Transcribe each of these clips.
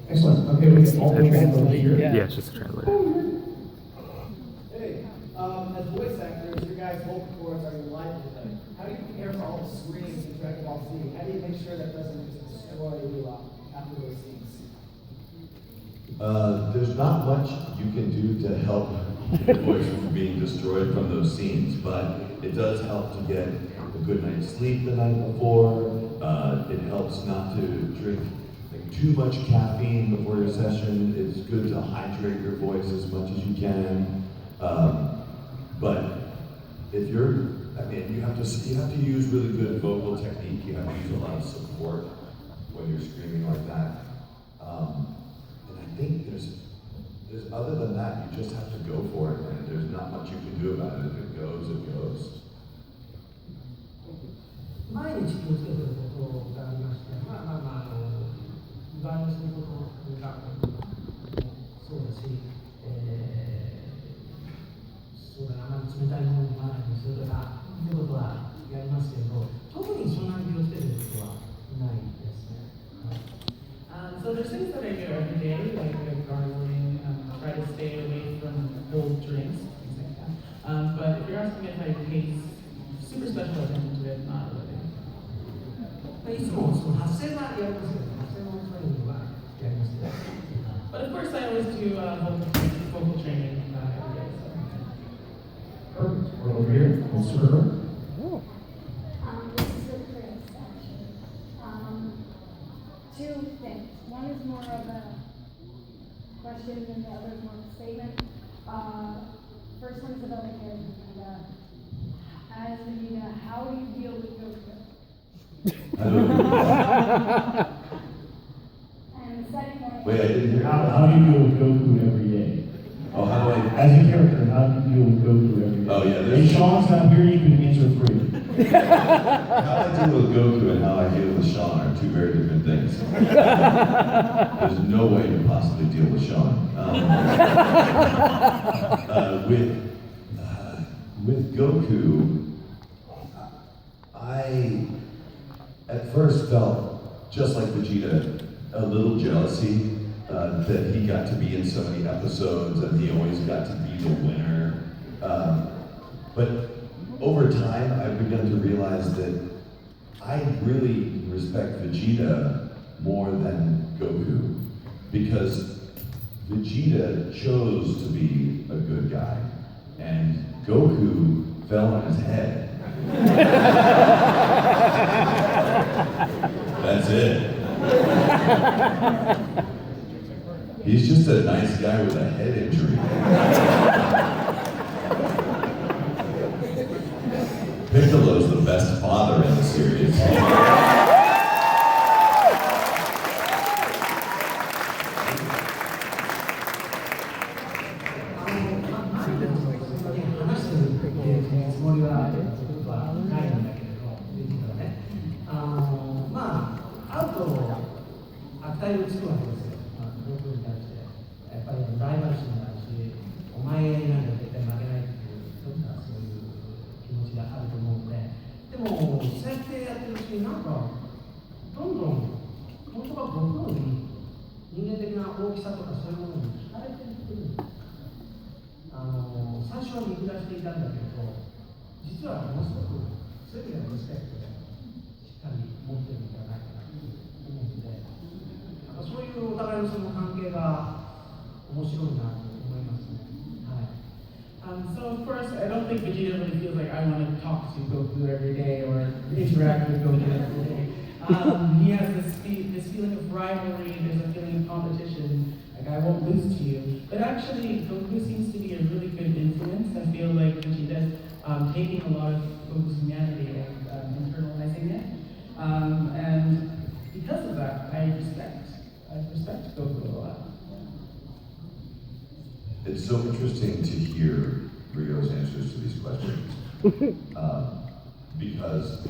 Excellent. Okay, we can all hands over here. Yeah, it's just a translator. Hey, as voice actors, your guys' vocal cords are your livelihood. How do you prepare for all the screams in Dragon Ball Z? How do you make sure that doesn't just destroy you after those scenes? There's not much you can do to help your voice from being destroyed from those scenes, but it does help to get a good night's sleep the night before. It helps not to drink too much caffeine before your session. It's good to hydrate your voice as much as you can. But if you're, you have to use really good vocal technique. You have to use a lot of support when you're screaming like that. And I think there's other than that, you just have to go for it, and there's not much you can do about it. If it goes, it goes. 毎日気をつけてることがありまして、意外にすることがそうだし、そうだな、あまり冷たいものを飲まないようにするとか、ということはやりますけど、特にそんなに気をつけてることはいないですね。So there's things that I do every day, like gargling, try to stay away from cold drinks, things like that. But if you're asking if I pay super special attention to it, not really. いつもその発声はやりますよね。発声のトレーニングはやりますけど。But of course, I always do vocal training every day. So. Perfect. We're over here. Mr. Herman. This is a Chris, actually. Two things. One is more of a question and the other is more of a statement. First one is about the character Vegeta. As Vegeta, how do you deal with Goku? And the second one. Wait, I didn't hear. How do you deal with Goku every day? Oh, how do I? As a character, how do you deal with Goku every day? Oh, yeah. If Sean's not here, you can answer free. How I deal with Goku and how I deal with Sean are two very different things. There's no way to possibly deal with Sean. With Goku, I at first felt just like Vegeta, a little jealousy that he got to be in so many episodes and he always got to be the winner. But over time, I've begun to realize that I really respect Vegeta more than Goku, because Vegeta chose to be a good guy, and Goku fell on his head. That's it. He's just a nice guy with a head injury. Piccolo's the best father in the series. So of course, I don't think Vegeta really feels like I want to talk to Goku every day or interact with Goku every day. He has this feeling of rivalry, there's a feeling of competition, like I won't lose to you. But actually, Goku seems to be a really good influence. I feel like Vegeta is taking a lot of Goku's humanity and internalizing it. And because of that, I respect Goku a lot. It's so interesting to hear Ryo's answers to these questions. Because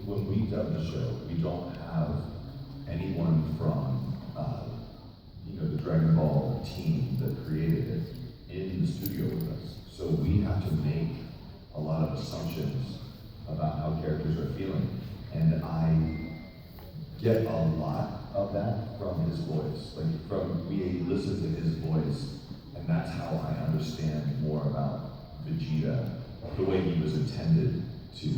when we dub the show, we don't have anyone from the Dragon Ball team that created it in the studio with us. So we have to make a lot of assumptions about how characters are feeling. And I get a lot of that from his voice. Like from we listen to his voice, and that's how I understand more about Vegeta, the way he was intended to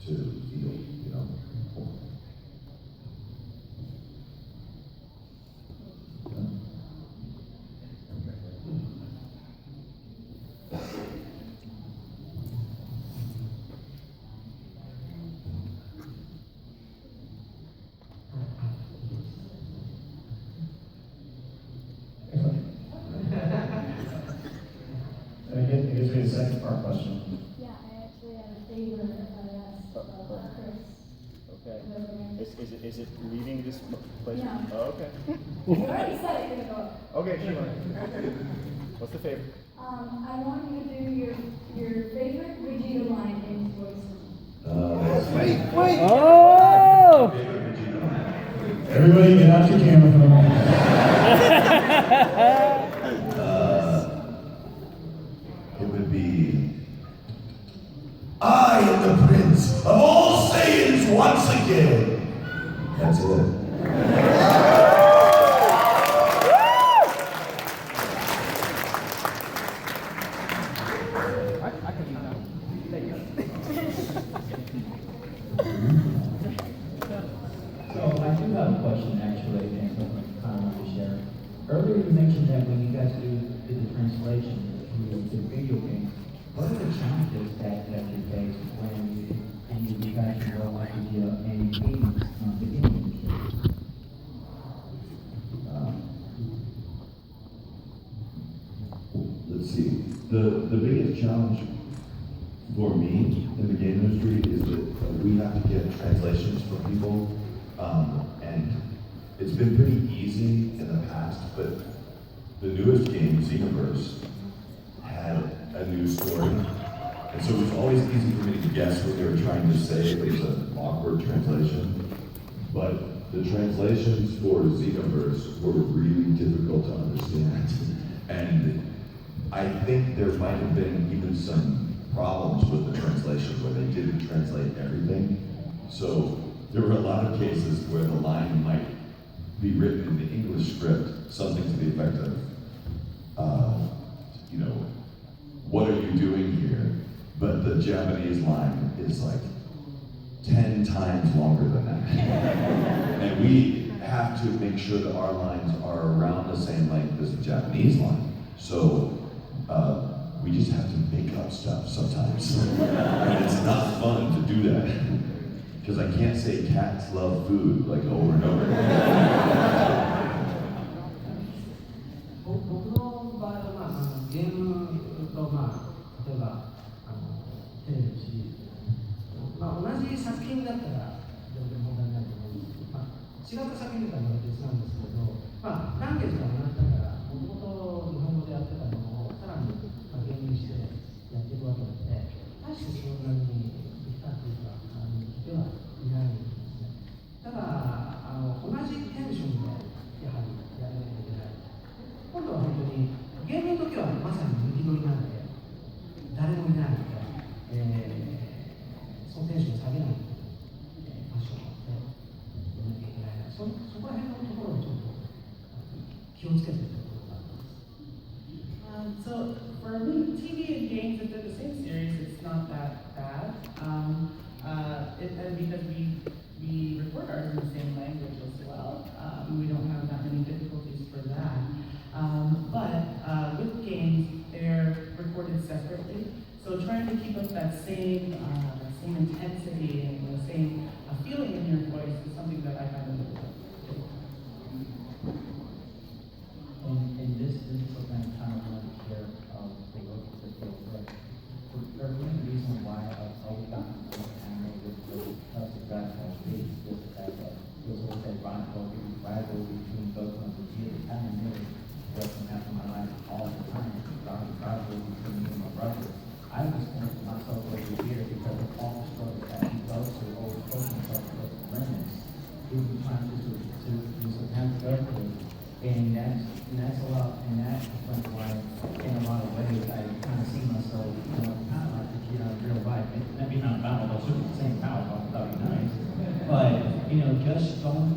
feel, you know. And again, I guess we had a second part question. Yeah, I actually have a favor if I ask Chris. Okay. Is it leaving this place? No. Oh, okay. You already said it, gonna go. Okay, sure. What's the favor? I want you to do your favorite Vegeta line in voice. Wait. Oh! Everybody get out your camera for a moment. It would be, I am the prince of all Saiyans once again. That's it. So I do have a question actually, and something I want to share. Earlier you mentioned that when you guys did the translation to the video game, what are the challenges that you face when you guys roll like Vegeta and games the game industry? Let's see. The biggest challenge for me in the game industry is that we have to get translations for people, and it's been pretty easy in the past, but the newest game, Xenoverse, had a new story, and so it was always easy for me to guess what they were trying to say if it was an awkward translation. But the translations for Xenoverse were really difficult to understand, and I think there might have been even some problems with the translation where they didn't translate everything. So there were a lot of cases where the line might be written in the English script, something to the effect of, you know, what are you doing here? But the Japanese line is like 10 times longer than that. And we have to make sure that our lines are around the same length as the Japanese line. So we just have to make up stuff sometimes. And it's not fun to do that. Because I can't say cats love food like over and over. 僕の場合は、ゲームと、例えばテレビのシリーズ、同じ作品だったら全然問題ないと思うんですけど、違った作品だったらまた別なんですけど、ランゲージが同じだから、もともと日本語でやってたものをさらにゲームにしてやっていくわけなので、大してそんなにできたっていうか、ではいないんですね。ただ、同じテンションでやはりやらなきゃいけない。今度は本当にゲームの時はまさに抜き取りなんで誰もいないので、そのテンションを下げないファッションをやらなきゃいけないな、そこら辺のところをちょっと気をつけてるところがあります。So for me, TV and games, if they're the same series, it's not that bad. And because we record ours in the same language as well, we don't have that many difficulties for that. But with games, they're recorded separately. So trying to keep up that same intensity and the same feeling in your voice is something that I find a little difficult. And this is something I kind of want to share the work of the field. The main reason why I've always gotten into anime was because of Dragon Ball Z, was the fact that there was always that rivalry between Goku and Vegeta. It kind of really doesn't happen in my life all the time. Rivalry between me and my brother. I was thinking to myself over here because of all the struggles that he goes through, always pushing himself to the limits. He was trying to do some kind of therapy. And that's a lot, and that's why, in a lot of ways, I kind of see myself, kind of like Vegeta in real life. Maybe not power, they'll shoot the same power, that'd be nice. But, just going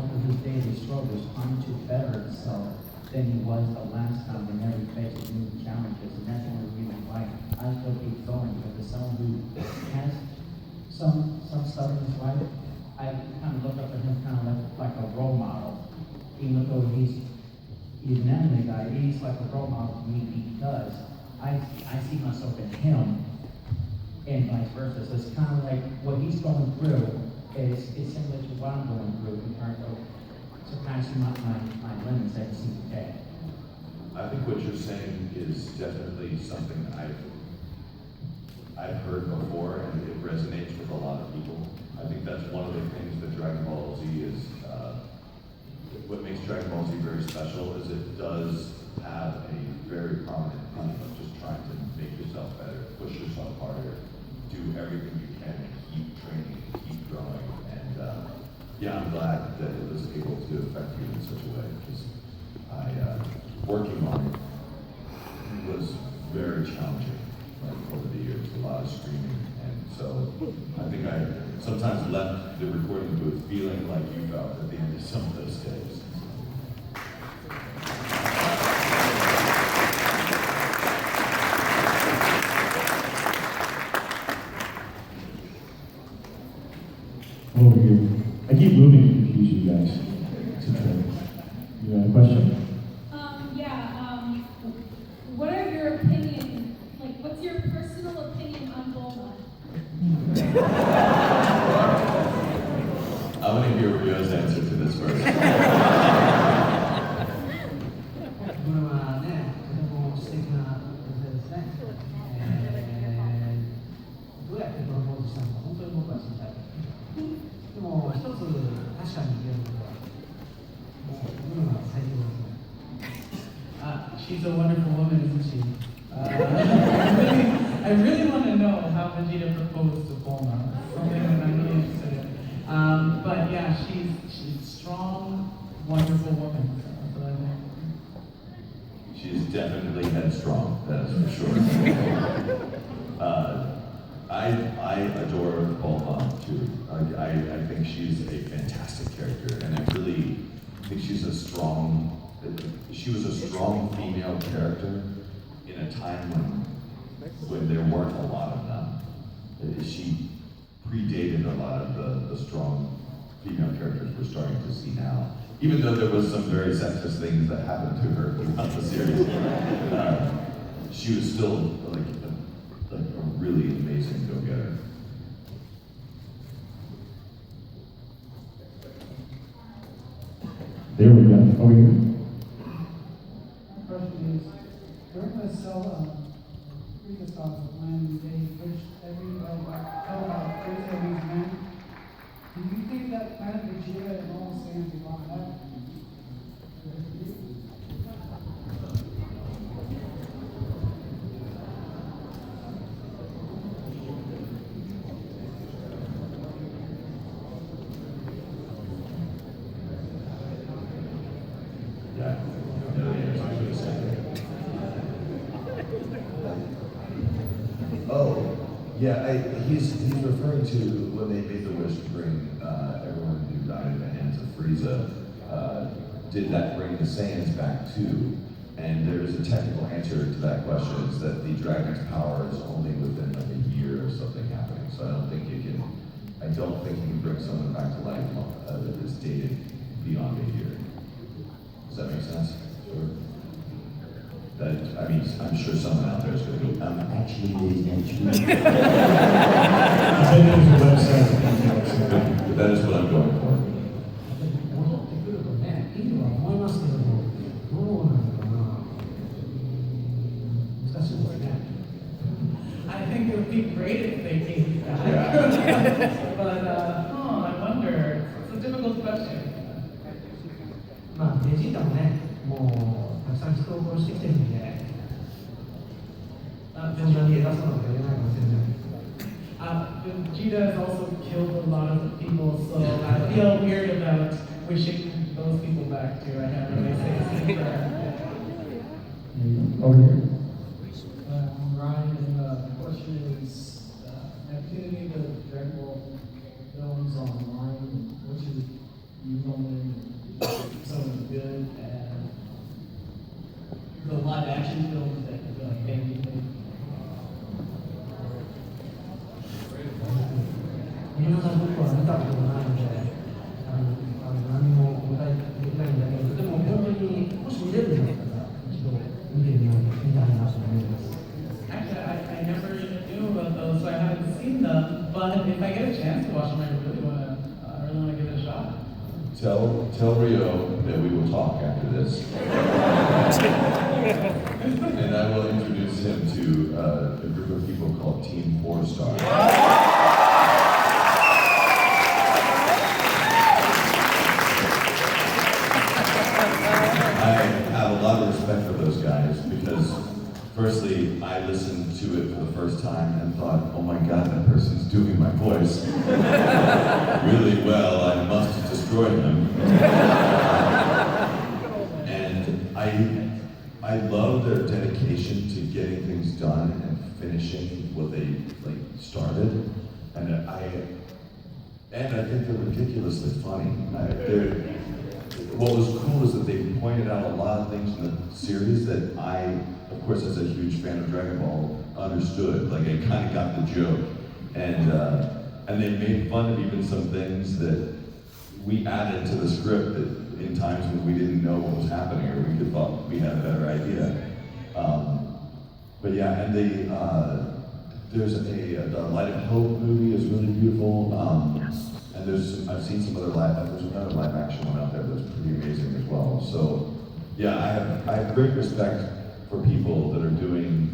through his daily struggles, trying to better himself than he was the last time whenever he faced new challenges. And that's one of the reasons why I still keep going, because as someone who has some stuff in his life, I kind of look up to him kind of like a role model. Even though he's an anime guy, he's like a role model to me because I see myself in him and vice versa. So it's kind of like what he's going through is similar to what I'm going through in terms of surpassing my limits every single day. I think what you're saying is definitely something I've heard before, and it resonates with a lot of people. I think that's one of the things that Dragon Ball Z is. What makes Dragon Ball Z very special is it does have a very prominent theme of just trying to make yourself better, push yourself harder, do everything you can, and keep training, keep growing. And I'm glad that it was able to affect you in such a way, because working on it was very challenging over the years, a lot of screaming. And so I think I sometimes left the recording booth feeling like you felt at the end of some of those days. Over here. I keep moving to confuse you guys. It's a trick. You got a question? What are your opinions, what's your personal opinion on Bulma? I want to hear Ryo's answer to this first. これはね、とても素敵な女性ですね。どうやってプロポーズしたのか本当に僕は知りたい。でも一つ確かに言えることは、もうブルマは最強ですね。She's a wonderful woman, isn't she? I really want to know how Vegeta proposed to Bulma. Something that I'm really interested in. But yeah, she's a strong, wonderful woman. So that's what I think. She's definitely headstrong, that is for sure. I adore Bulma too. I think she's a fantastic character, and I really think she was a strong female character in a time when there weren't a lot of them. She predated a lot of the strong female characters we're starting to see now. Even though there was some very sexist things that happened to her throughout the series, she was still like a really amazing go-getter. There we go. Over here. My question is, during the cell, previous talks, when they pushed about Frieza and these men, do you think that Planet Vegeta and all Saiyans belong that? Yeah, I know the answer to the second. Oh, yeah, he's referring to when they made the wish to bring everyone who died in the hands of Frieza. Did that bring the Saiyans back too? And there is a technical answer to that question, is that the dragon's power is only within like a year of something happening. So I don't think you can bring someone back to life that is dated beyond a year. Does that make sense? Sure. I'm sure someone out there is going to go, actually, There's a website. but that is what I'm going for. 戻ってくるとね、いいとは思いますけども、どうなのかな。難しいですね。I think it would be great if they came back. But, I wonder. It's a difficult question. まあ、ベジータもね、もうたくさん人を殺してきてるんで、そんなに偉そうなこと言えないかもしれない。Vegeta has also killed a lot of people, so I feel weird about wishing those people back too. I can't really say anything for Over here. I'm Ryan, and the question is, have you seen any of the Dragon Ball films online? Which is you normally some of the good and the live action films that you feel like anything? 皆さん僕は見たことないので、何もお答えできないんだけど、でも本当にもし見れるんだったら一度見てみようみたいなと思います。 Actually, I never even knew about those, so I haven't seen them. But if I get a chance to watch them, I really wanna give it a shot. Tell Ryo that we will talk after this. And I will introduce him to a group of people called Team 4 Star. I have a lot of respect for those guys because, firstly, I listened to it for the first time and thought, oh my god, that person's doing my voice really well, I must destroy him. And I love their dedication to getting things done and finishing what they started. And I think they're ridiculously funny. What was cool is that they pointed out a lot of things in the series that I, of course, as a huge fan of Dragon Ball, understood. Like, I kind of got the joke. And they made fun of even some things that we added to the script that in times when we didn't know what was happening or we thought we had a better idea. But yeah, and there's the Light of Hope movie is really beautiful. And I've seen some other there's another live action one out there that's pretty amazing as well. So yeah, I have great respect for people that are doing,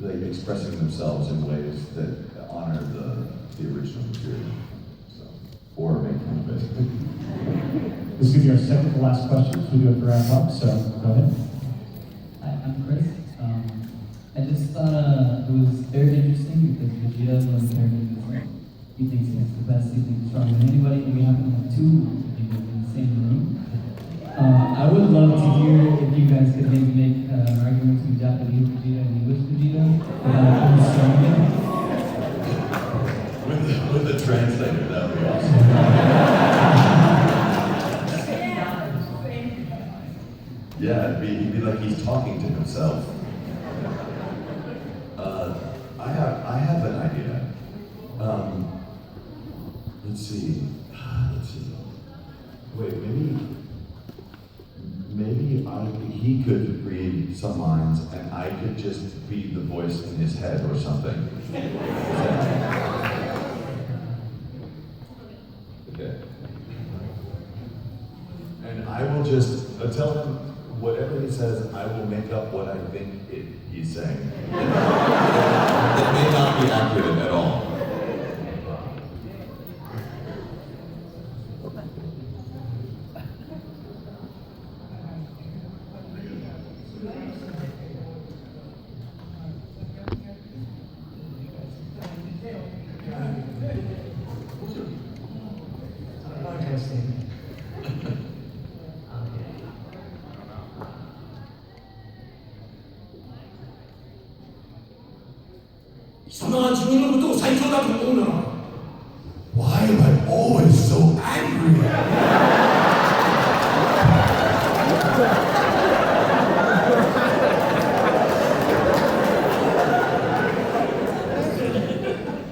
expressing themselves in ways that honor the original material. So, or make fun of it. This is going to be our second to last question, so we do have to wrap up, so go ahead. Hi, I'm Chris. I just thought it was very interesting because Vegeta is one of the characters that he thinks he's the best, he thinks he's stronger than anybody, and we happen to have two Vegetas in the same room. I would love to hear if you guys could maybe make an argument between Japanese Vegeta and English Vegeta without understanding. With the translator, that would be awesome. Yeah, he'd be like he's talking to himself. I have an idea. Let's see. Wait, maybe he could read some lines and I could just be the voice in his head or something. Okay. And I will just tell him whatever he says, I will make up what I think he's saying. It may not be accurate at all. Podcasting. 貴様は自分のことを最強だと思うなら Why am I always so angry?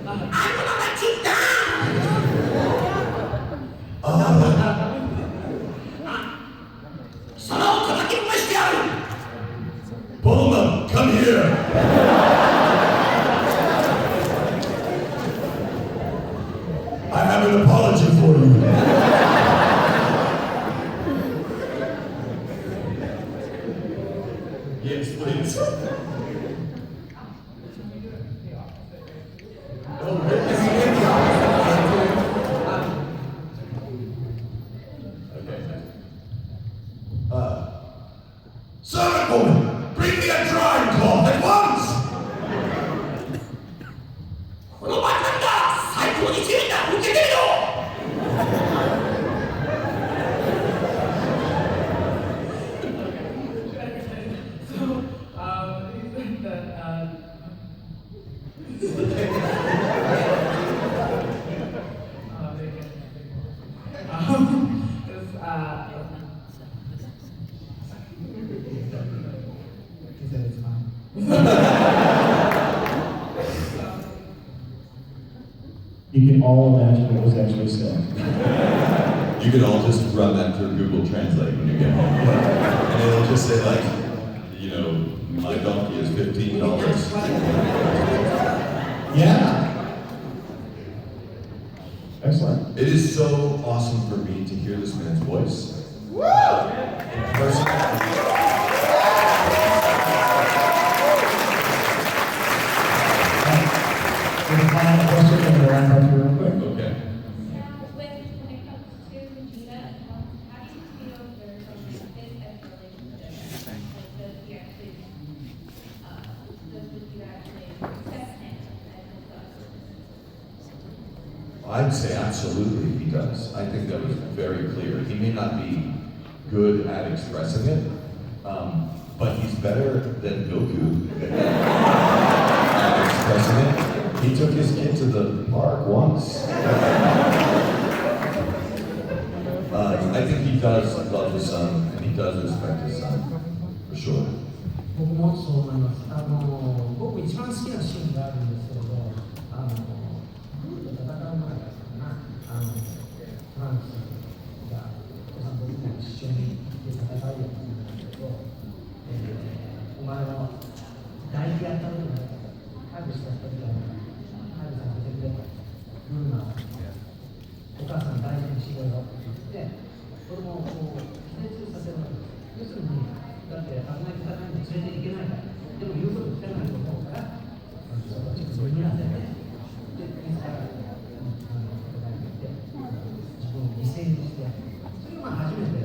I'm gonna let you down! 貴様を叩きのめしてやる Bulma, come here! I have an apology for you. Yes, please. Servant woman, bring me a drying cloth at once! このバカだ最高に綺麗な受けてるよ He said it's fine. You can all imagine what was actually said. You can all just run that through Google Translate when you get home. And it'll just say like, you know, my donkey is $15. Yeah. Excellent. It is so awesome for me to hear this man's voice. In person. Final question and we'll wrap up here real quick. Okay. Now, when it comes to Vegeta and how do you feel there's this type of relationship? Like, does Vegeta actually accept him as his son? I'd say absolutely he does. I think that was very clear. He may not be good at expressing it, but he's better than Goku at expressing it. He took his kid to the park once. I think he does love his son, and he does respect his son, for sure. 僕もそう思います。僕一番好きなシーンがあるんですけれど、グーと戦う前だったかな、フランスが、僕も一緒に行って戦うようになるんだけど、お前は大事やったことないから、ハグした人みたいな、ハグさせてくれと、グーナー、お母さん大事にしろよって言って、それもこう、気絶させるわけです。要するに、だって危ない戦いに連れていけないから、でも言うこと聞かないと思うから、ちょっと見らせて、で、自ら戦いに行って、自分を犠牲にして、それが初めて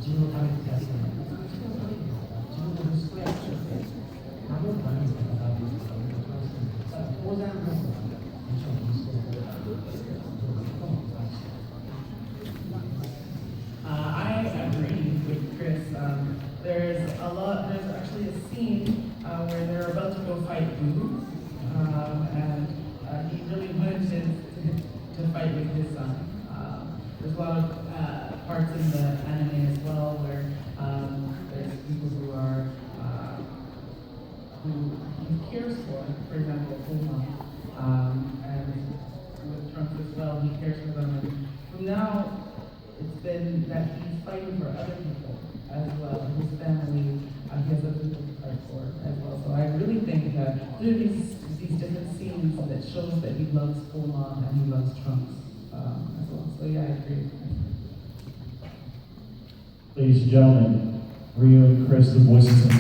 自分のためにやってない。自分のために、自分の息子や人って守るために戦うということが一番好きなんです。当然、僕はもちろん息子のことがあるということも大事。I agree with Chris. There's actually a scene where they're about to go fight Boo, and he really wanted to fight with his son. There's a lot of parts in the anime as well where there's people who he cares for example, Bulma, and with Trunks as well, he cares for them. And from now, it's been that he's fighting for other people as well, his family, he has other people to fight for as well. So I really think that through these different scenes that shows that he loves Bulma and he loves Trunks as well. So yeah, I agree. Ladies and gentlemen, Ryo and Chris, the voices of the